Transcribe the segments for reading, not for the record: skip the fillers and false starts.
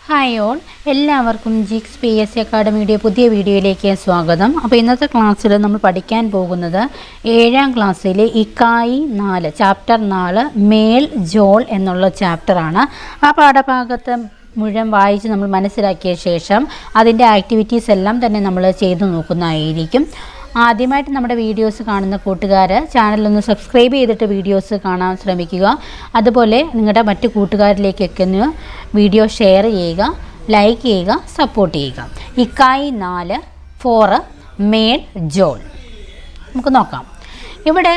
Hi all, എല്ലാവർക്കും ജിക്സ് PSC അക്കാഡമിയുടെ പുതിയ വീഡിയോയിലേക്ക് സ്വാഗതം. അപ്പോൾ ഇന്നത്തെ ക്ലാസ്സിൽ നമ്മൾ പഠിക്കാൻ പോകുന്നത് 7ാം ക്ലാസ്സിലെ ഇക്കായി 4 ചാപ്റ്റർ 4 മേൽ ജോൾ എന്നുള്ള ചാപ്റ്ററാണ്. ആ പാഠഭാഗത്ത് മുഴുവൻ വായിച്ച് നമ്മൾ മനസ്സിലാക്കിയ ശേഷം അതിൻ്റെ ആക്ടിവിറ്റീസ് എല്ലാം തന്നെ നമ്മൾ ചെയ്തു നോക്കുന്നതായിരിക്കും. ആദ്യമായിട്ട് നമ്മുടെ വീഡിയോസ് കാണുന്ന കൂട്ടുകാർ ചാനലൊന്ന് സബ്സ്ക്രൈബ് ചെയ്തിട്ട് വീഡിയോസ് കാണാൻ ശ്രമിക്കുക. അതുപോലെ നിങ്ങളുടെ മറ്റു കൂട്ടുകാരിലേക്കൊക്കെ ഒന്ന് വീഡിയോ ഷെയർ ചെയ്യുക, ലൈക്ക് ചെയ്യുക, സപ്പോർട്ട് ചെയ്യുക. ഇക്കായി 4 മേൽ ജോൾ നമുക്ക് നോക്കാം. ഇവിടെ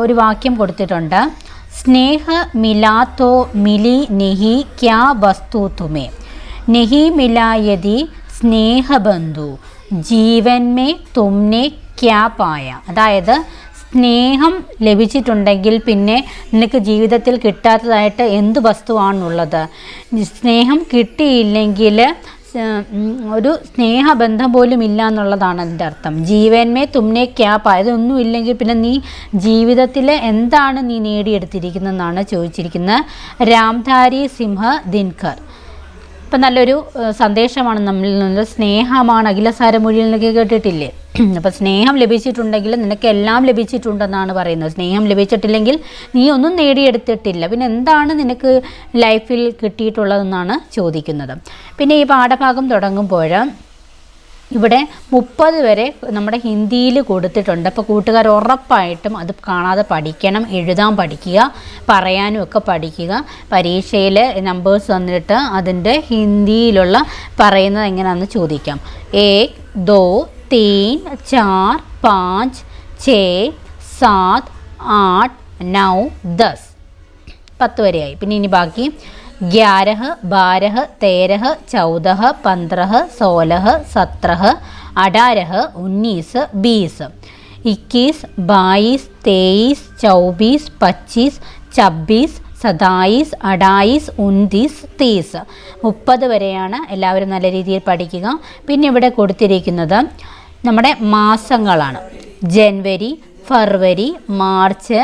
ഒരു വാക്യം കൊടുത്തിട്ടുണ്ട്. സ്നേഹ മിലാത്തോ മിലി നെഹി ക്യാ വസ്തു തുമേ നെഹി മിലായതി സ്നേഹബന്ധു ജീവൻ മേ തുമ്നെ ക്യാ പായ. അതായത് സ്നേഹം ലഭിച്ചിട്ടുണ്ടെങ്കിൽ പിന്നെ നിനക്ക് ജീവിതത്തിൽ കിട്ടാത്തതായിട്ട് എന്ത് വസ്തുവാണുള്ളത്? സ്നേഹം കിട്ടിയില്ലെങ്കിൽ ഒരു സ്നേഹബന്ധം പോലും ഇല്ല എന്നുള്ളതാണ് അതിൻ്റെ അർത്ഥം. ജീവന്മേ തുമ്നെ ക്യാപ്പ് അതൊന്നും ഇല്ലെങ്കിൽ പിന്നെ നീ ജീവിതത്തിൽ എന്താണ് നീ നേടിയെടുത്തിരിക്കുന്നതെന്നാണ് ചോദിച്ചിരിക്കുന്നത്. രാംധാരി സിംഹ ദിൻകർ. ഇപ്പം നല്ലൊരു സന്ദേശമാണ് നമ്മളിൽ നിന്ന്. സ്നേഹമാണ് അഖിലസാരമൊഴിയിൽ നിന്നൊക്കെ കേട്ടിട്ടില്ലേ? അപ്പോൾ സ്നേഹം ലഭിച്ചിട്ടുണ്ടെങ്കിൽ നിനക്ക് എല്ലാം ലഭിച്ചിട്ടുണ്ടെന്നാണ് പറയുന്നത്. സ്നേഹം ലഭിച്ചിട്ടില്ലെങ്കിൽ നീ ഒന്നും നേടിയെടുത്തിട്ടില്ല, പിന്നെ എന്താണ് നിനക്ക് ലൈഫിൽ കിട്ടിയിട്ടുള്ളതെന്നാണ് ചോദിക്കുന്നത്. പിന്നെ ഈ പാഠഭാഗം തുടങ്ങുമ്പോൾ ഇവിടെ 30 വരെ നമ്മുടെ ഹിന്ദിയിൽ കൊടുത്തിട്ടുണ്ട്. അപ്പോൾ കൂട്ടുകാർ ഉറപ്പായിട്ടും അത് കാണാതെ പഠിക്കണം, എഴുതാൻ പഠിക്കുക, പറയാനും ഒക്കെ പഠിക്കുക. പരീക്ഷയിൽ നമ്പേഴ്സ് തന്നിട്ട് അതിൻ്റെ ഹിന്ദിയിലുള്ള പറയുന്നത് എങ്ങനെയാണെന്ന് ചോദിക്കാം. 1 2 3 4 5 6 7 8 9 10 10 വരെയായി. പിന്നെ ഇനി ബാക്കി 11 12 13 14 15 16 17 18 19 20 21 22 23 24 25 26 27 28 29 30 30 വരെയാണ്. എല്ലാവരും നല്ല രീതിയിൽ പഠിക്കുക. പിന്നെ ഇവിടെ കൊടുത്തിരിക്കുന്നത് നമ്മുടെ മാസങ്ങളാണ്. ജനുവരി, ഫെബ്രുവരി, മാർച്ച്,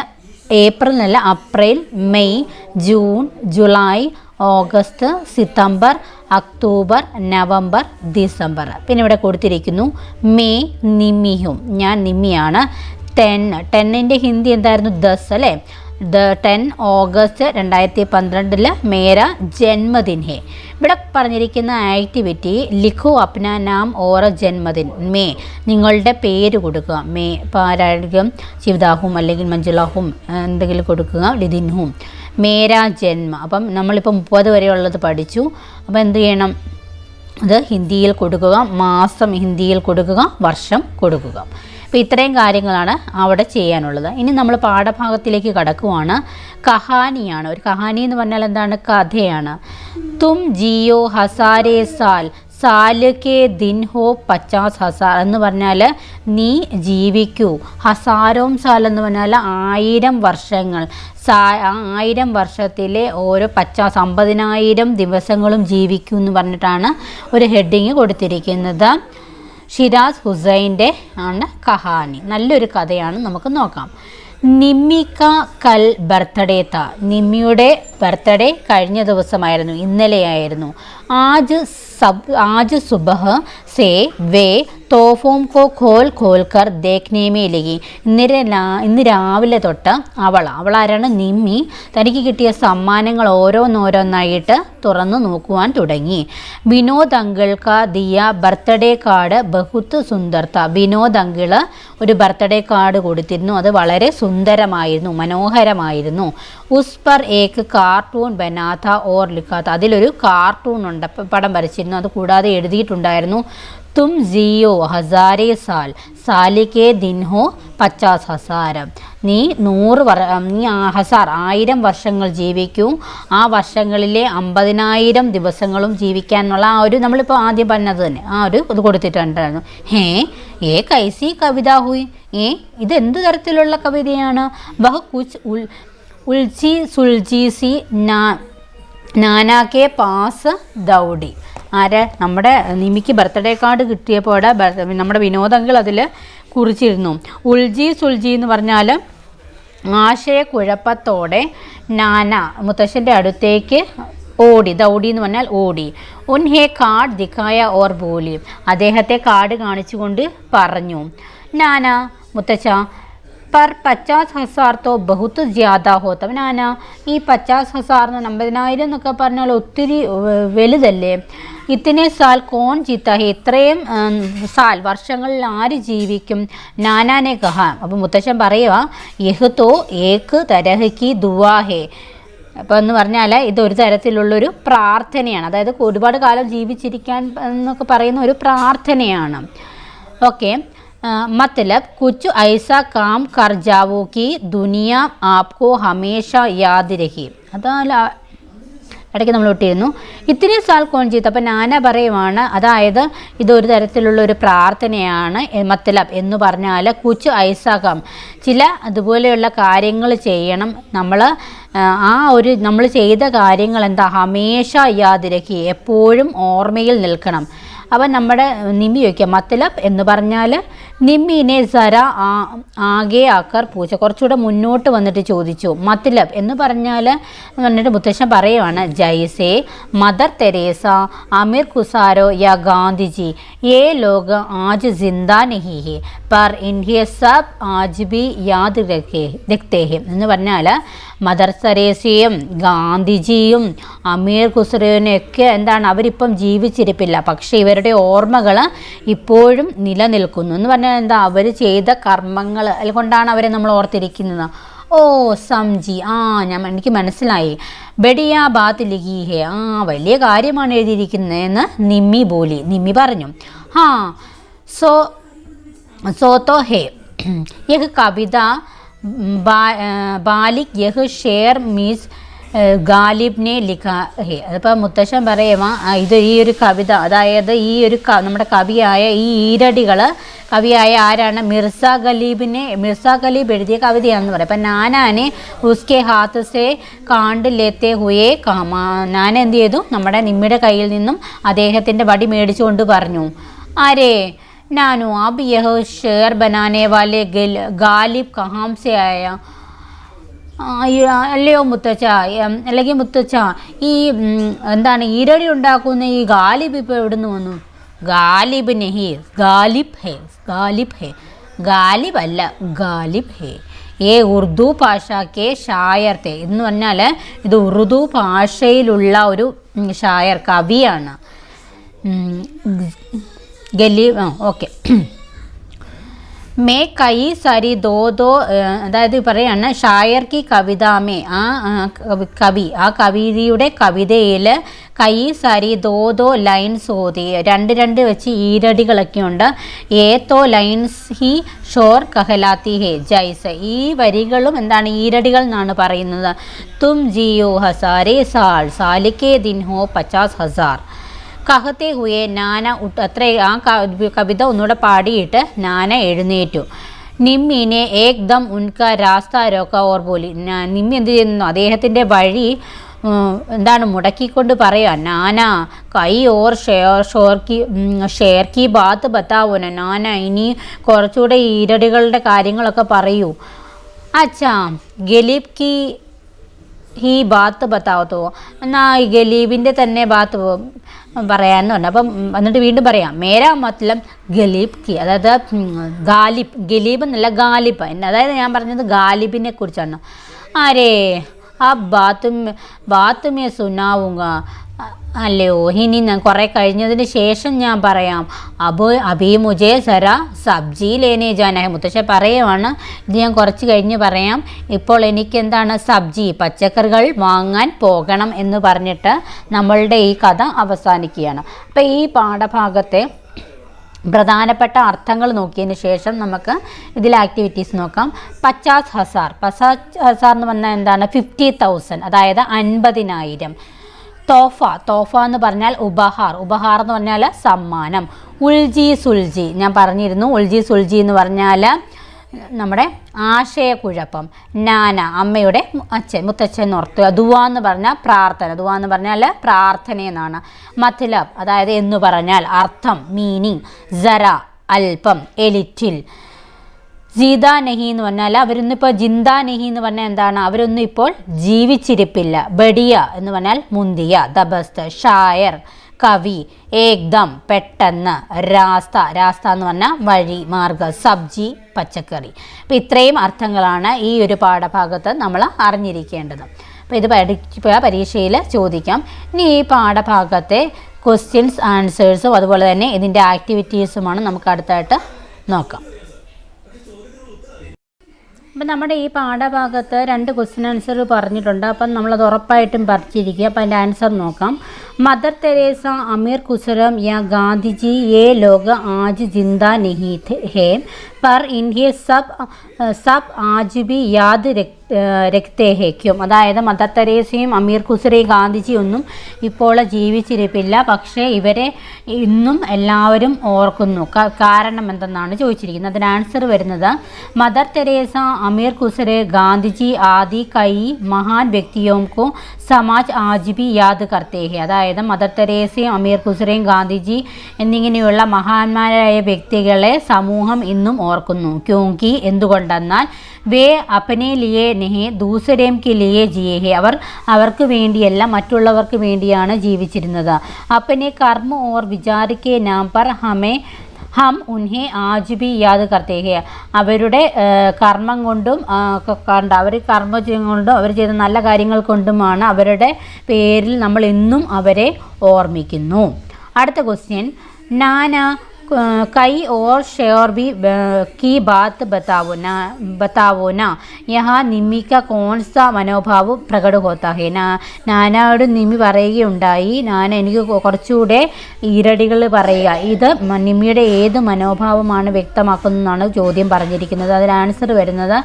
ഏപ്രിൽ എന്നല്ല, April, May, June, July, August, September, October, November, December. പിന്നെ ഇവിടെ കൊടുത്തിരിക്കുന്നു മെയ് നിമിഹും. ഞാൻ നിമ്മിയാണ്. 10ൻ്റെ ഹിന്ദി എന്തായിരുന്നു? 10 അല്ലേ? 10 ഓഗസ്റ്റ് 2012 മേര ജന്മദിൻ ഹേ. ഇവിടെ പറഞ്ഞിരിക്കുന്ന ആക്ടിവിറ്റി ലിഖോ അപ്ന നാം ഓർ ജന്മദിൻ മേ. നിങ്ങളുടെ പേര് കൊടുക്കുക. മേ ഇപ്പോൾ ആരായിരിക്കും? ശിവദാഹും അല്ലെങ്കിൽ മഞ്ജുളാഹും എന്തെങ്കിലും കൊടുക്കുക. ലിദിൻഹും മേര ജന്മ. അപ്പം നമ്മളിപ്പോൾ 30 വരെയുള്ളത് പഠിച്ചു. അപ്പോൾ എന്ത് ചെയ്യണം? അത് ഹിന്ദിയിൽ കൊടുക്കുക, മാസം ഹിന്ദിയിൽ കൊടുക്കുക, വർഷം കൊടുക്കുക. അപ്പോൾ ഇത്രയും കാര്യങ്ങളാണ് അവിടെ ചെയ്യാനുള്ളത്. ഇനി നമ്മൾ പാഠഭാഗത്തിലേക്ക് കടക്കുവാണ്. കഹാനിയാണ്. ഒരു കഹാനി എന്ന് പറഞ്ഞാൽ എന്താണ്? കഥയാണ്. തും ജിയോ ഹസാരേ സാൽ സാലക്കെ ദിൻ ഹോ 50,000 എന്ന് പറഞ്ഞാൽ നീ ജീവിക്കൂ. ഹസാരോം സാൽ എന്ന് പറഞ്ഞാൽ 1000 വർഷങ്ങൾ. 1000 വർഷത്തിലെ ഓരോ 50,000 ദിവസങ്ങളും ജീവിക്കൂ എന്ന് പറഞ്ഞിട്ടാണ് ഒരു ഹെഡിങ് കൊടുത്തിരിക്കുന്നത്. ഷിരാസ് ഹുസൈൻ്റെ ആണ് കഹാനി. നല്ലൊരു കഥയാണ്, നമുക്ക് നോക്കാം. നിമ്മിക്ക കൽ ബർത്ത്ഡേ താ. നിമ്മിയുടെ ബർത്ത്ഡേ കഴിഞ്ഞ ദിവസമായിരുന്നു, ഇന്നലെയായിരുന്നു. आज सुबह से वे തോഫോം കോ ഖോൽ കർ ദേഖ്നെ മേ ലഗി. ഇന്ന് രാവിലെ തൊട്ട് അവളാരാണ്? നിമ്മി തനിക്ക് കിട്ടിയ സമ്മാനങ്ങൾ ഓരോന്നോരോന്നായിട്ട് തുറന്നു നോക്കുവാൻ തുടങ്ങി. വിനോദ് അങ്കിൾക്ക ദിയ ബർത്ത്ഡേ കാർഡ് ബഹുത്ത് സുന്ദർത്ത. വിനോദ് അങ്കിള് ഒരു ബർത്ത്ഡേ കാർഡ് കൊടുത്തിരുന്നു. അത് വളരെ സുന്ദരമായിരുന്നു, മനോഹരമായിരുന്നു. ഉസ് പർ ഏക്ക് കാർട്ടൂൺ ബനാഥ ഓർ ലിഖാത്ത. അതിലൊരു കാർട്ടൂൺ ഉണ്ട്, പടം വരച്ചിരുന്നു. അത് കൂടാതെ എഴുതിയിട്ടുണ്ടായിരുന്നു തും ജിയോ ഹസാരേ സാൽ സാലിക്കെ ദിൻ ഹോ 50,000. നീ 1000 വർഷങ്ങൾ ജീവിക്കൂ. ആ വർഷങ്ങളിലെ 50,000 ദിവസങ്ങളും ജീവിക്കാനുള്ള ആ ഒരു നമ്മളിപ്പോൾ ആദ്യം പറഞ്ഞത് തന്നെ ആ ഒരു ഇത് കൊടുത്തിട്ടുണ്ടായിരുന്നു. ഏ കൈസി കവിത ഹുയി. ഇതെന്ത് തരത്തിലുള്ള കവിതയാണ്? വഹ് കുച്ച് ഉൽജി സുൽജി സി നാനാക്കെ പാസ് ദൗഡി. നമ്മുടെ നിമിക്ക് ബർത്ത്ഡേ കാർഡ് കിട്ടിയപ്പോൾ നമ്മുടെ വിനോദങ്ങൾ അതിൽ കുറിച്ചിരുന്നു. ഉൽജി സുൽജി എന്ന് പറഞ്ഞാൽ ആശയക്കുഴപ്പത്തോടെ നാന മുത്തശ്ശൻ്റെ അടുത്തേക്ക് ഓടി, ദൗടി എന്ന് പറഞ്ഞാൽ ഓടി. ഉൻഹെ കാർഡ് ദിഖായ ഓർ ബോലി, അദ്ദേഹത്തെ കാർഡ് കാണിച്ചുകൊണ്ട് പറഞ്ഞു. നാന, മുത്തച്ഛ, पर 50,000 तो बहुत ज़्यादा होता. നാന, ഈ 50,000 50,000 എന്നൊക്കെ പറഞ്ഞാൽ ഒത്തിരി വലുതല്ലേ. ഇത്തനെ സാൽ കോൺ ജീത്ത ഹെ, ഇത്രയും സാൽ വർഷങ്ങളിൽ ആര് ജീവിക്കും. നാനാനെ കഹ, അപ്പം മുത്തശ്ശൻ പറയുക യഹ് തോ ഏക് തരഹ് കി ദുആ ഹെ. അപ്പോൾ എന്ന് പറഞ്ഞാൽ ഇതൊരു തരത്തിലുള്ളൊരു പ്രാർത്ഥനയാണ്, അതായത് ഒരുപാട് കാലം ജീവിച്ചിരിക്കാൻ എന്നൊക്കെ പറയുന്ന ഒരു പ്രാർത്ഥനയാണ്. ഓക്കെ, मतलब कुछ ऐसा काम कर जाओ कि दुनिया आपको हमेशा याद रहे. അതല്ല ഇടയ്ക്ക് നമ്മൾ ഒട്ടിയിരുന്നു. ഇത്തിരി സാൽ കോൺ ജീത്ത്. അപ്പം നാന പറയുവാണ്, അതായത് ഇതൊരു തരത്തിലുള്ള ഒരു പ്രാർത്ഥനയാണ്. മത്തലബ് എന്ന് പറഞ്ഞാൽ കുച്ച് ഐസാക്കാം, ചില അതുപോലെയുള്ള കാര്യങ്ങൾ ചെയ്യണം. നമ്മൾ ചെയ്ത കാര്യങ്ങൾ എന്താ, ഹമേഷ യാദിരക്കി, എപ്പോഴും ഓർമ്മയിൽ നിൽക്കണം. അപ്പം നമ്മുടെ നിമ്മി ചോദിക്കുക മത്തലബ് എന്ന് പറഞ്ഞാൽ നിമ്മിനെ സര ആകെ ആക്കർ പൂച്ച, കുറച്ചുകൂടെ മുന്നോട്ട് വന്നിട്ട് ചോദിച്ചു. മത്തലബ് എന്ന് പറഞ്ഞാൽ എന്നിട്ട് മുത്തശ്ശൻ പറയുവാണ് ജൈസെ മദർ തെരേസ, അമീർ ഖുസാരോ യാ ഗാന്ധിജി, യേ ലോഗ് ആജ് ജിന്ദാ നഹീ ഹെ പർ ഇൻഹെ സബ് ആജ് ബി യാദ് രഖ്തേ ഹെ എന്ന് പറഞ്ഞാൽ മദർ തെരേസയും ഗാന്ധിജിയും അമീർ ഖുസ്രോനെയൊക്കെ എന്താണ്, അവരിപ്പം ജീവിച്ചിരിപ്പില്ല, പക്ഷേ ഇവരുടെ ഓർമ്മകൾ ഇപ്പോഴും നിലനിൽക്കുന്നു എന്ന് പറഞ്ഞാൽ എന്താ, അവർ ചെയ്ത കർമ്മങ്ങൾ കൊണ്ടാണ് അവരെ നമ്മൾ ഓർത്തിരിക്കുന്നത്. ഓ സംജി, എനിക്ക് മനസ്സിലായി. ബഡിയ ബാത്ത് ലിഖി ഹെ, വലിയ കാര്യമാണ് എഴുതിയിരിക്കുന്നതെന്ന് നിമ്മി പറഞ്ഞു. സോ ഹേ യഹ് കവിത ബാലിക് യഹ് ഷേർ മീസ് ഗാലിബിനെ ലിഖ ഹെ. അതിപ്പോൾ മുത്തശ്ശൻ പറയുക ഇത് ഈ ഒരു കവിത, അതായത് ഈ ഒരു നമ്മുടെ കവിയായ ഈ ഈരടികൾ, കവിയായ ആരാണ്, മിർസ ഗലീബ് എഴുതിയ കവിതയാണെന്ന് പറയും. അപ്പം നാനാനെ ഉസ്കെ ഹാത്ത് സെ കാണ്ട് ലേത്തെ ഹുയേ കാമ, നാന എന്ത് ചെയ്തു, നമ്മുടെ നിമ്മിയുടെ കയ്യിൽ നിന്നും അദ്ദേഹത്തിൻ്റെ വടി മേടിച്ചുകൊണ്ട് പറഞ്ഞു. ആരേ നാനു, അബ് യഹ് ഷേർ ബനാനെ വാലെ ഗാലിബ് കഹാം സെ ആയ. അല്ലയോ മുത്തച്ഛ, അല്ലെങ്കിൽ മുത്തച്ഛ, ഈ എന്താണ് ഈരടി ഉണ്ടാക്കുന്ന ഈ ഗാലിബ് ഇപ്പോൾ എവിടെ നിന്ന് വന്നു. ഗാലിബ് നെഹി, ഗാലിബ് ഹെ, ഗാലിബ് അല്ല, ഗാലിബ് ഹെ. ഏ ഉറുദു ഭാഷയ്ക്ക് ഷായർ തെ എന്ന് പറഞ്ഞാൽ ഇത് ഉറുദു ഭാഷയിലുള്ള ഒരു ഷായർ, കവിയാണ്. ഗലീബ്, ഓക്കെ. മേ കൈ സാരി ദോ അതായത് പറയാണ് ഷായർ കി കവിതാമേ, ആ കവിതയുടെ കവിതയിൽ കൈ സാരി ദോ ലൈൻസ് ഹോതി, രണ്ട് വെച്ച് ഈരടികളൊക്കെ ഉണ്ട്. ഏത്തോ ലൈൻസ് ഹി ഷോർ കഹലാത്തി ഹെ ജൈസ, ഈ വരികളും എന്താണ്, ഈരടികൾ എന്നാണ് പറയുന്നത്. തും ജിയോ ഹസാരെ സാലിക്കെ ദിൻ ഹോ 50,000 കഹത്തെ ഹുയെ നാന അത്ര. ആ കവിത ഒന്നുകൂടെ പാടിയിട്ട് നാന എഴുന്നേറ്റു. നിമ്മിനെ ഏകദം ഉൻക രാസ്ത രോക്ക ഓർ ബോലി, നിമ്മി എന്ത് ചെയ്യുന്നു, അദ്ദേഹത്തിൻ്റെ വഴി എന്താണ് മുടക്കിക്കൊണ്ട് പറയുക. നാന കൈ ഓർ ഷേർ കി ബാത്ത് ബത്താവോന, നാന ഇനി കുറച്ചുകൂടെ ഈരടികളുടെ കാര്യങ്ങളൊക്കെ പറയൂ. അച്ഛാ ഗലീബ് കി ഈ ബാത്ത് ബത്താവത്തോ, എന്നാൽ ഈ ഗലീബിൻ്റെ തന്നെ ബാത്ത് പറയാമെന്ന് പറഞ്ഞു. അപ്പം എന്നിട്ട് വീണ്ടും പറയാം മേരാ മത്ലബ് ഗലീബ് കി, അതായത് ഗലീബ് എന്നല്ല ഗാലിബ്, അതായത് ഞാൻ പറഞ്ഞത് ഗാലിബിനെ കുറിച്ചാണ്. ആരേ ആ ബാത്തുമേ സുനാവുക, അല്ലയോ ഇനി ഞാൻ കുറേ കഴിഞ്ഞതിന് ശേഷം ഞാൻ പറയാം. അഭി മുജേ സര സബ്ജി ലേനെ ജാന, മുത്തശ്ശ പറയുവാണ് ഇത് ഞാൻ കുറച്ച് കഴിഞ്ഞ് പറയാം, ഇപ്പോൾ എനിക്ക് എന്താണ് സബ്ജി, പച്ചക്കറികൾ വാങ്ങാൻ പോകണം എന്ന് പറഞ്ഞിട്ട് നമ്മളുടെ ഈ കഥ അവസാനിക്കുകയാണ്. അപ്പോൾ ഈ പാഠഭാഗത്തെ പ്രധാനപ്പെട്ട അർത്ഥങ്ങൾ നോക്കിയതിന് ശേഷം നമുക്ക് ഇതിലെ ആക്ടിവിറ്റീസ് നോക്കാം. 50,000 എന്ന് പറഞ്ഞാൽ എന്താണ്, 50,000, അതായത് 50,000. തോഫ എന്ന് പറഞ്ഞാൽ ഉപഹാർ എന്ന് പറഞ്ഞാൽ സമ്മാനം. ഉൽജി സുൽജി ഞാൻ പറഞ്ഞിരുന്നു, ഉൽജി സുൽജി എന്ന് പറഞ്ഞാൽ നമ്മുടെ ആശയക്കുഴപ്പം. നാന അമ്മയുടെ മുത്തച്ഛൻ ഓർത്തുക. ദുവാ എന്ന് പറഞ്ഞാൽ പ്രാർത്ഥന, ദുവാ എന്ന് പറഞ്ഞാൽ പ്രാർത്ഥന എന്നാണ്. മത്ലബ് അതായത് എന്ന് പറഞ്ഞാൽ അർത്ഥം, മീനിങ്. സര അല്പം, എലിറ്റിൽ. ജീതാ നഹി എന്ന് പറഞ്ഞാൽ അവരൊന്നും ഇപ്പോൾ ജിന്ദാ നഹി എന്ന് പറഞ്ഞാൽ എന്താണ്, അവരൊന്നും ഇപ്പോൾ ജീവിച്ചിരിപ്പില്ല. ബഡിയ എന്ന് പറഞ്ഞാൽ മുന്തിയ, ദബസ്ത്, ഷായർ കവി, ഏകദം പെട്ടെന്ന്, രാസ്ത രാസ്ത എന്ന് പറഞ്ഞാൽ വഴി, മാർഗം, സബ്ജി പച്ചക്കറി. അപ്പോൾ ഇത്രയും അർത്ഥങ്ങളാണ് ഈ ഒരു പാഠഭാഗത്ത് നമ്മൾ അറിഞ്ഞിരിക്കേണ്ടത്. അപ്പോൾ ഇത് പരീക്ഷയിൽ ചോദിക്കാം. ഇനി ഈ പാഠഭാഗത്തെ ക്വസ്റ്റ്യൻസ് ആൻസേഴ്സും അതുപോലെ തന്നെ ഇതിൻ്റെ ആക്ടിവിറ്റീസുമാണ് നമുക്ക് അടുത്തായിട്ട് നോക്കാം. അപ്പം നമ്മുടെ ഈ പാഠഭാഗത്ത് 2 ക്വസ്റ്റ്യൻ ആൻസർ പറഞ്ഞിട്ടുണ്ട്. അപ്പം നമ്മളത് ഉറപ്പായിട്ടും പഠിച്ചിരിക്കുക. അപ്പം അതിൻ്റെ ആൻസർ നോക്കാം. मदर तेरेसा, अमीर खुसरम या गांधी जी ये लोग आज जिंदा नहीं है, पर इन्हें सब आज भी याद രക്തേ ഹേക്കും. അതായത് മദർ തെരേസയും അമീർ ഖുസ്രയും ഗാന്ധിജി ഒന്നും ഇപ്പോൾ ജീവിച്ചിരിപ്പില്ല, പക്ഷേ ഇവരെ ഇന്നും എല്ലാവരും ഓർക്കുന്നു. കാരണം എന്തെന്നാണ് ചോദിച്ചിരിക്കുന്നത്. അതിന് ആൻസർ വരുന്നത് മദർ തെരേസ, അമീർ ഖുസ്രെ, ഗാന്ധിജി ആദി കൈ മഹാൻ വ്യക്തിയോം കോ സമാജ് ആജ് ബി യാദ് കർത്തേ ഹെ. അതായത് മദർ തെരേസയും അമീർ ഖുസ്രയും ഗാന്ധിജി എന്നിങ്ങനെയുള്ള മഹാന്മാരായ വ്യക്തികളെ സമൂഹം ഇന്നും ഓർക്കുന്നു. ക്യോങ്കി എന്തുകൊണ്ടെന്നാൽ വേ അപ്പനെ ലിയേ നെഹെ ദൂസരേം കി ലിയേ ജിയേ ഹെ. അവർക്ക് വേണ്ടിയല്ല, മറ്റുള്ളവർക്ക് വേണ്ടിയാണ് ജീവിച്ചിരുന്നത്. അപ്പനെ കർമ്മ ഓർ വിചാരിക്കെ നാം പർ ഹം ഉൻഹെ ആജ് ബി യാദ് കർത്തേ ഹെ. അവരുടെ കർമ്മം കൊണ്ടും അവർ കർമ്മം കൊണ്ടും അവർ ചെയ്ത നല്ല കാര്യങ്ങൾ കൊണ്ടുമാണ് അവരുടെ പേരിൽ നമ്മൾ ഇന്നും അവരെ ഓർമ്മിക്കുന്നു. അടുത്ത ക്വസ്റ്റ്യൻ, നാന कई और शेर भी की बात बताओ ना, यहाँ निम्मी का कौन सा मनोभाव प्रकट होता है. നാനയോട് നിമ്മി പറയുകയുണ്ടായി, എനിക്ക് കുറച്ചുകൂടെ ഈരടികൾ പറയുക. ഇത് നിമ്മിയുടെ ഏത് മനോഭാവമാണ് വ്യക്തമാക്കുന്നതെന്നാണ് ചോദ്യം പറഞ്ഞിരിക്കുന്നത്. അതിന് ആൻസർ വരുന്നത്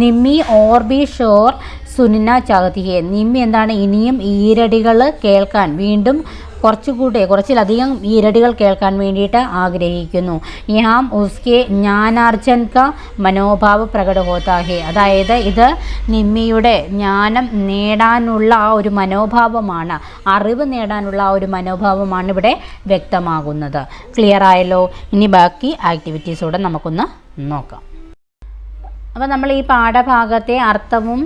നിമ്മി ഓർ ബി ഷോർ സുനിന ചാഹത്തി ഹെ. നിമ്മി എന്താണ്, ഇനിയും ഈരടികൾ കേൾക്കാൻ, വീണ്ടും കുറച്ചിലധികം ഈരടികൾ കേൾക്കാൻ വേണ്ടിയിട്ട് ആഗ്രഹിക്കുന്നു. യഹാം ഉസ്കെ ജ്ഞാനാർജൻ ക മനോഭാവ പ്രകട ഹോത്താ ഹെ. അതായത് ഇത് നിമ്മിയുടെ ജ്ഞാനം നേടാനുള്ള ആ ഒരു മനോഭാവമാണ്, അറിവ് നേടാനുള്ള ആ ഒരു മനോഭാവമാണ് ഇവിടെ വ്യക്തമാകുന്നത്. ക്ലിയർ ആയല്ലോ? ഇനി ബാക്കി ആക്ടിവിറ്റീസോടെ നമുക്കൊന്ന് നോക്കാം. അപ്പോൾ നമ്മൾ ഈ പാഠഭാഗത്തെ അർത്ഥവും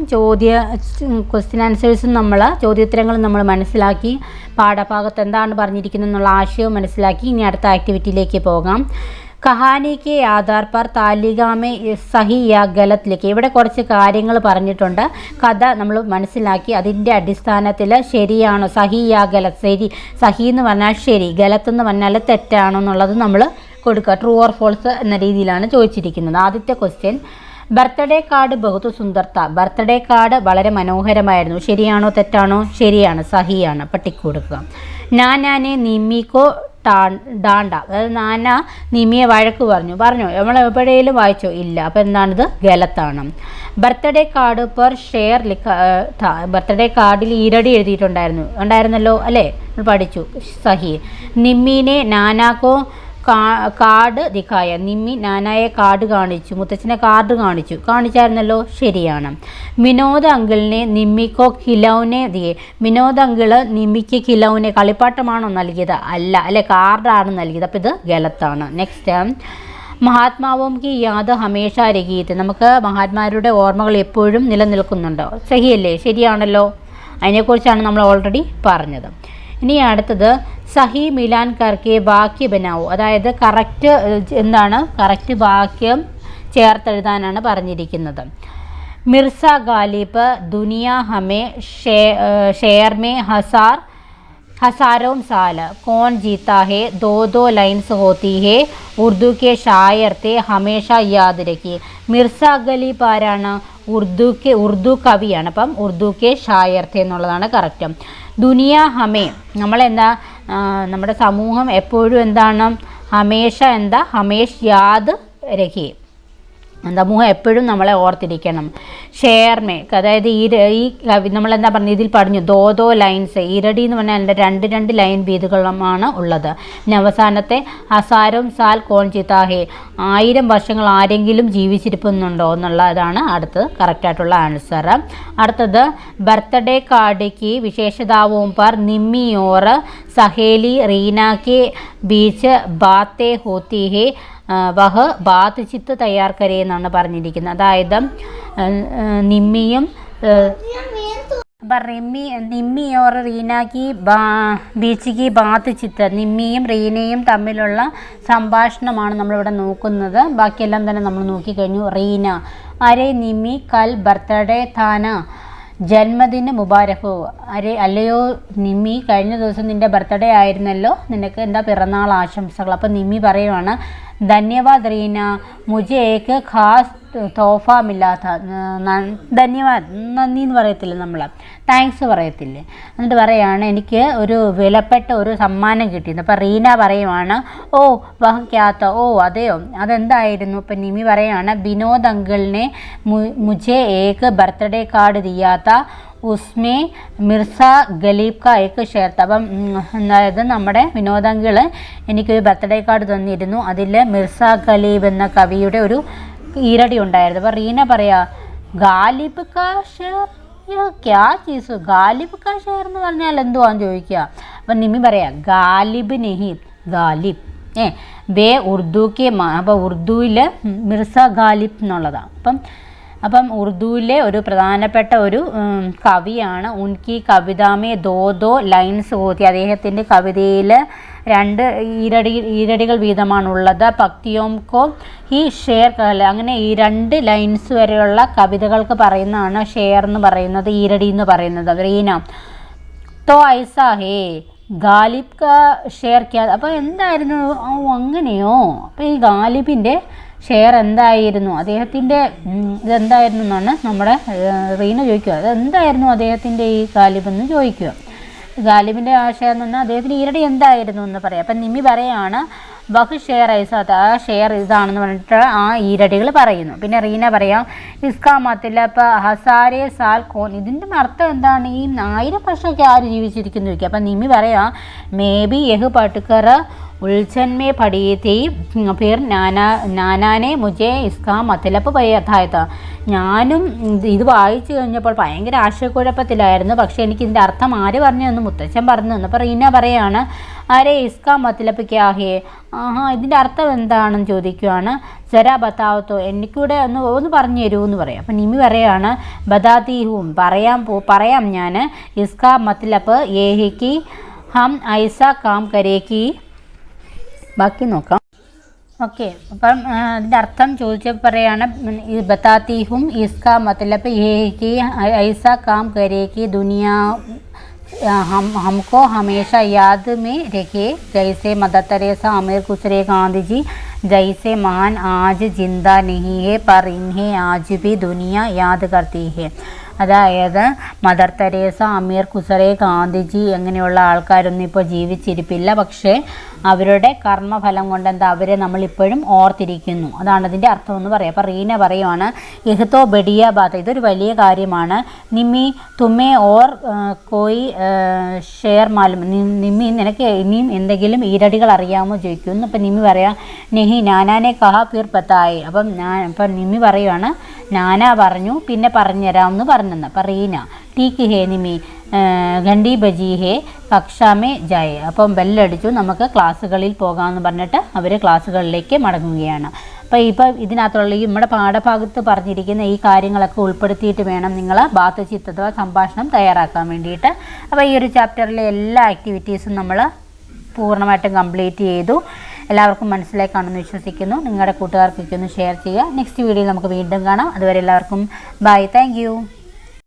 ക്വസ്റ്റ്യൻ ആൻസേഴ്സും ചോദ്യോത്തരങ്ങളും നമ്മൾ മനസ്സിലാക്കി, പാഠഭാഗത്ത് എന്താണ് പറഞ്ഞിരിക്കുന്നത് എന്നുള്ള ആശയവും മനസ്സിലാക്കി. ഇനി അടുത്ത ആക്ടിവിറ്റിയിലേക്ക് പോകാം. കഹാനി കെ ആധാർ പർ താലികാമേ സഹി യാ ഗലത് ലിഖേ. ഇവിടെ കുറച്ച് കാര്യങ്ങൾ പറഞ്ഞിട്ടുണ്ട്. കഥ നമ്മൾ മനസ്സിലാക്കി, അതിൻ്റെ അടിസ്ഥാനത്തിൽ ശരിയാണോ, സഹി യാ ഗലത്, ശരി, സഹി എന്ന് പറഞ്ഞാൽ ശരി, ഗലത്ത് എന്ന് പറഞ്ഞാൽ തെറ്റാണോ എന്നുള്ളത് നമ്മൾ കൊടുക്കുക. ട്രൂ ഓർ ഫോൾസ് എന്ന രീതിയിലാണ് ചോദിച്ചിരിക്കുന്നത്. ആദ്യത്തെ ക്വസ്റ്റ്യൻ, ബർത്ത്ഡേ കാർഡ് ബഹുത് സുന്ദർത്ത. ബർത്ത്ഡേ കാർഡ് വളരെ മനോഹരമായിരുന്നു. ശരിയാണോ തെറ്റാണോ? ശരിയാണ്, സഹിയാണ്. അപ്പോൾ ടിക്ക് കൊടുക്കുക. നാനാനെ നിമ്മിക്കോ ഡാണ്ട. അതായത് നാന നിമ്മിയെ വഴക്ക് പറഞ്ഞോ നമ്മൾ എവിടെയെങ്കിലും വായിച്ചോ? ഇല്ല. അപ്പോൾ എന്താണിത്? ഗലത്താണ്. ബർത്ത്ഡേ കാർഡ് പെർ ഷെയർ ബർത്ത്ഡേ കാർഡിൽ ഈരടി ഉണ്ടായിരുന്നല്ലോ അല്ലേ, നമ്മൾ പഠിച്ചു. സഹി. നിമ്മീനെ നാനാക്കോ കാർഡ് ദിഖായ. നിമ്മി നാനായെ കാർഡ് കാണിച്ചു, മുത്തച്ഛനെ കാർഡ് കാണിച്ചായിരുന്നല്ലോ. ശരിയാണ്. വിനോദ് അങ്കിളിനെ നിമ്മിക്കോ ഖിലൗനെ ദിയെ. വിനോദ് അങ്കിള് നിമ്മിക്ക് ഖിലൗനെ കളിപ്പാട്ടമാണോ നൽകിയത്? അല്ല, അല്ലെ, കാർഡാണ് നൽകിയത്. അപ്പോൾ ഇത് ഗലത്താണ്. നെക്സ്റ്റ്, മഹാത്മാവും കി യാദ് ഹമേഷ രഹീത്. നമുക്ക് മഹാത്മാരുടെ ഓർമ്മകൾ എപ്പോഴും നിലനിൽക്കുന്നുണ്ടോ? സഹിയല്ലേ? ശരിയാണല്ലോ. അതിനെക്കുറിച്ചാണ് നമ്മൾ ഓൾറെഡി പറഞ്ഞത്. ഇനി അടുത്തത് സഹി മിലാൻ കർക്കെ വാക്യ ബനാവോ. അതായത് കറക്റ്റ് വാക്യം ചേർത്തെഴുതാനാണ് പറഞ്ഞിരിക്കുന്നത്. മിർസ ഗാലിബ് ദുനിയ ഹമേ ഷെയർ മേ हज़ारों साल कौन जीता है, दो लाइन्स होती है, उर्दू के शायर थे, हमेशा याद रखिए. മിർസ ഗലീബ് ആരാണ്? ഉറുദു കവിയാണ്. അപ്പം ഉറുദു കെ ഷായർ थे എന്നുള്ളതാണ് കറക്റ്റ്. ദുനിയ ഹമേ, നമ്മുടെ സമൂഹം എപ്പോഴും എന്താണ്? ഹമേഷ ഹമേഷ് യാദ് രഖി. സമൂഹം എപ്പോഴും നമ്മളെ ഓർത്തിരിക്കണം. ഷെയർമേ, അതായത് ഈ നമ്മളെന്താ പറഞ്ഞത്, ഇതിൽ പറഞ്ഞു ദോ ലൈൻസ്. ഈരടി എന്ന് പറഞ്ഞാൽ എൻ്റെ രണ്ട് ലൈൻ വീതുകളാണ് ഉള്ളത്. പിന്നെ അവസാനത്തെ ഹസാരോം സാൽ കോൺ ചിതാഹേ, 1000 വർഷങ്ങൾ ആരെങ്കിലും ജീവിച്ചിരിപ്പുന്നുണ്ടോ എന്നുള്ളതാണ് അടുത്തത് കറക്റ്റായിട്ടുള്ള ആൻസർ. അടുത്തത് ബർത്ത്ഡേ കാർഡ് കി വിശേഷതാവും പർ നിമ്മി ഓർ സഹേലി റീന കെ ബീച്ച് ബാത്തേ ഹോത്തി ഹേ വഹ് ബാത്ത് ചിത്ത് തയ്യാർ കരേ എന്നാണ് പറഞ്ഞിരിക്കുന്നത്. അതായത് നിമ്മിയും അപ്പം നിമ്മി ഓർ റീന കി ബീച്ച് കി ബാത്ത് ചിത്ത്, നിമ്മിയും റീനയും തമ്മിലുള്ള സംഭാഷണമാണ് നമ്മളിവിടെ നോക്കുന്നത്. ബാക്കിയെല്ലാം തന്നെ നമ്മൾ നോക്കിക്കഴിഞ്ഞു. റീന അരേ നിമ്മി കൽ ബർത്ത്ഡേ താന ജന്മദിന മുബാരക് ഹോ. അല്ലയോ നിമ്മി, കഴിഞ്ഞ ദിവസം നിൻ്റെ ബർത്ത്ഡേ ആയിരുന്നല്ലോ, നിനക്ക് എന്താ പിറന്നാൾ ആശംസകൾ. അപ്പം നിമ്മി പറയുവാണ് ധന്യവാദ് റീന, മുझे एक ഖാസ് തോഫ മില്ലാത്ത. ധന്യവാദ്, നന്ദി എന്ന് പറയത്തില്ലേ നമ്മൾ, താങ്ക്സ് പറയത്തില്ലേ. എന്നിട്ട് പറയുകയാണ് എനിക്ക് ഒരു വിലപ്പെട്ട ഒരു സമ്മാനം കിട്ടിയത്. അപ്പം റീന പറയുവാണ് ഓ വഹ് ക്യാത്ത, ഓ അതെയോ, അതെന്തായിരുന്നു. അപ്പം നിമി പറയുകയാണ് വിനോദ് അങ്കിളിനെ മുझे एक ബർത്ത്ഡേ കാർഡ് ദിയാത്ത ഉസ്മേ മിർസ ഗലീബ് കാ ഏക്ക് ഷെയർ. അപ്പം അതായത് നമ്മുടെ വിനോദങ്കിള് എനിക്കൊരു ബർത്ത്ഡേ കാർഡ് തന്നിരുന്നു, അതിൽ മിർസ ഗലീബ് എന്ന കവിയുടെ ഒരു ഈരടി ഉണ്ടായിരുന്നു. അപ്പോൾ റീന പറയാ ഗാലിബ് കാ ഷെയർ, ക്യാ ചീസ്, ഗാലിബ് കാ ഷെയർ എന്ന് പറഞ്ഞാൽ എന്തുവാന്ന് ചോദിക്കുക. അപ്പം നിമി പറയാ ഗാലിബ് നെഹി, ഗാലിബ് വേ ഉറുദു കെ അപ്പോൾ ഉറുദുവിൽ മിർസ ഗാലിബ് എന്നുള്ളതാണ്. അപ്പം ഉറുദുവിലെ ഒരു പ്രധാനപ്പെട്ട ഒരു കവിയാണ്. ഉൻകി കവിതാമേ ദോ ലൈൻസ് ഹോത്തി, അദ്ദേഹത്തിൻ്റെ കവിതയിൽ 2 ഈരടികൾ വീതമാണുള്ളത്. പക്തിയോം കോ ഈ ഷെയർ കല, അങ്ങനെ ഈ 2 ലൈൻസ് വരെയുള്ള കവിതകൾക്ക് പറയുന്നതാണ് ഷെയർ എന്ന് പറയുന്നത്, ഈരടി എന്ന് പറയുന്നത്. റീന തോ ഐസാ ഹേ ഗാലിബ് കാ ഷെയർ ക്യാ. അപ്പോൾ എന്തായിരുന്നു, അങ്ങനെയോ. അപ്പോൾ ഈ ഗാലിബിൻ്റെ ഷെയർ എന്തായിരുന്നു, അദ്ദേഹത്തിൻ്റെ ഇതെന്തായിരുന്നു എന്നാണ് നമ്മുടെ റീന ചോദിക്കുക. അതെന്തായിരുന്നു അദ്ദേഹത്തിൻ്റെ ഈ ഗാലിബ് എന്ന് ചോദിക്കുക. ഗാലിബിൻ്റെ ആ ഷെയർ എന്ന് പറഞ്ഞാൽ അദ്ദേഹത്തിൻ്റെ ഈരടി എന്തായിരുന്നു എന്ന് പറയാം. അപ്പം നിമി പറയുകയാണ് വഹ് ഷെയർ ഐസാത്ത, ആ ഷെയർ ഇതാണെന്ന് പറഞ്ഞിട്ട് ആ ഈരടികൾ പറയുന്നു. പിന്നെ റീന പറയാം ഇസ്കാ മത്തലബ് ഹസാരെ സാൽ കോൻ, ഇതിൻ്റെ അർത്ഥം എന്താണ്, ഈ 1000 വർഷമൊക്കെ ആര് ജീവിച്ചിരിക്കുന്നു ചോദിക്കുക. അപ്പം നിമി പറയാം മേ ബി യഹ് പട്ടുക്കർ ഉൾझन में पड़ी थी फिर നാനാനെ മുझे इसका मतलब बताया. ഞാനും ഇത് വായിച്ചു കഴിഞ്ഞപ്പോൾ ഭയങ്കര ആശയക്കുഴപ്പത്തിലായിരുന്നു, പക്ഷേ എനിക്കിതിൻ്റെ അർത്ഥം ആര് പറഞ്ഞു എന്ന് മുത്തച്ഛൻ പറഞ്ഞു തന്നു. അപ്പോൾ റീന പറയാണ് അരേ ഇസ്കാ മത്ലബ് ക്യാ ഹേ, ഇതിൻ്റെ അർത്ഥം എന്താണെന്ന് ചോദിക്കുകയാണ്. ജരാ ബത്താവത്തോ, എനിക്കൂടെ ഒന്ന് പറഞ്ഞു തരുമെന്ന് പറയാം. അപ്പം നിമി പറയാണ് ബദാതി ഹൂം, പറയാം ഞാൻ. ഇസ്കാ മത്ലബ് യേഹിക്ക് ഹം ഐസ കാം കരേക്കി. ബാക്കി നോക്കാം. ഓക്കെ, അപ്പം അതിൻ്റെ അർത്ഥം ചോദിച്ചപ്പോൾ പറയാണ് ബത്താത്തി ഹും ഇസ്കാ മത്ലബ് യേഹിക്ക് ഐസ കാം കരേക്കി ദുനിയാ हमको हमेशा याद में रखे जैसे मदर तेरेसा, अमीर खुसरो, गांधी जी जैसे महान आज जिंदा नहीं है पर इन्हें आज भी दुनिया याद करती है. അതായത് മദർ തെരേസ, അമീർ ഖുസറോ, ഗാന്ധിജി അങ്ങനെയുള്ള ആൾക്കാരൊന്നും ഇപ്പോൾ ജീവിച്ചിരിപ്പില്ല, പക്ഷേ അവരുടെ കർമ്മഫലം കൊണ്ട് എന്താ അവരെ നമ്മളിപ്പോഴും ഓർത്തിരിക്കുന്നു. അതാണ് അതിൻ്റെ അർത്ഥം എന്ന് പറയാം. അപ്പോൾ റീന പറയുവാണ് യഹ്തോ ബഡിയ ബാത്ത്, ഇതൊരു വലിയ കാര്യമാണ്. Nimmi തുമ്മേ or Koi share മാലും, Nimmi നിനക്ക് ഇനിയും എന്തെങ്കിലും ഈരടികൾ അറിയാമോ ചോദിക്കുന്നു. അപ്പം നിമ്മി പറയാം നെഹി നാനാനെ കഹാ ഫിർ പത്തായി. അപ്പം നിമ്മി പറയുവാണ് നാനാ പറഞ്ഞു, പിന്നെ പറഞ്ഞുതരാമെന്ന് പറഞ്ഞെന്ന്. അപ്പം റീന ടീക്ക് ഹേ നിമ്മി ഘണ്ടി ബജി ഹേ കക്ഷാമേ ജായേ. അപ്പം ബെല്ലടിച്ചു, നമുക്ക് ക്ലാസ്സുകളിൽ പോകാമെന്ന് പറഞ്ഞിട്ട് അവർ ക്ലാസ്സുകളിലേക്ക് മടങ്ങുകയാണ്. അപ്പോൾ ഇതിനകത്തുള്ള ഈ നമ്മുടെ പാഠഭാഗത്ത് പറഞ്ഞിരിക്കുന്ന ഈ കാര്യങ്ങളൊക്കെ ഉൾപ്പെടുത്തിയിട്ട് വേണം നിങ്ങൾ ബാത്ത് ചിത്ത് അഥവാ സംഭാഷണം തയ്യാറാക്കാൻ വേണ്ടിയിട്ട്. അപ്പോൾ ഈ ഒരു ചാപ്റ്ററിലെ എല്ലാ ആക്ടിവിറ്റീസും നമ്മൾ പൂർണ്ണമായിട്ടും കംപ്ലീറ്റ് ചെയ്തു. എല്ലാവർക്കും മനസ്സിലായി കാണുമെന്ന് വിശ്വസിക്കുന്നു. നിങ്ങളുടെ കൂട്ടുകാർക്കൊക്കെ ഒന്ന് ഷെയർ ചെയ്യുക. നെക്സ്റ്റ് വീഡിയോയിൽ നമുക്ക് വീണ്ടും കാണാം. അതുവരെ എല്ലാവർക്കും ബൈ, താങ്ക് യു.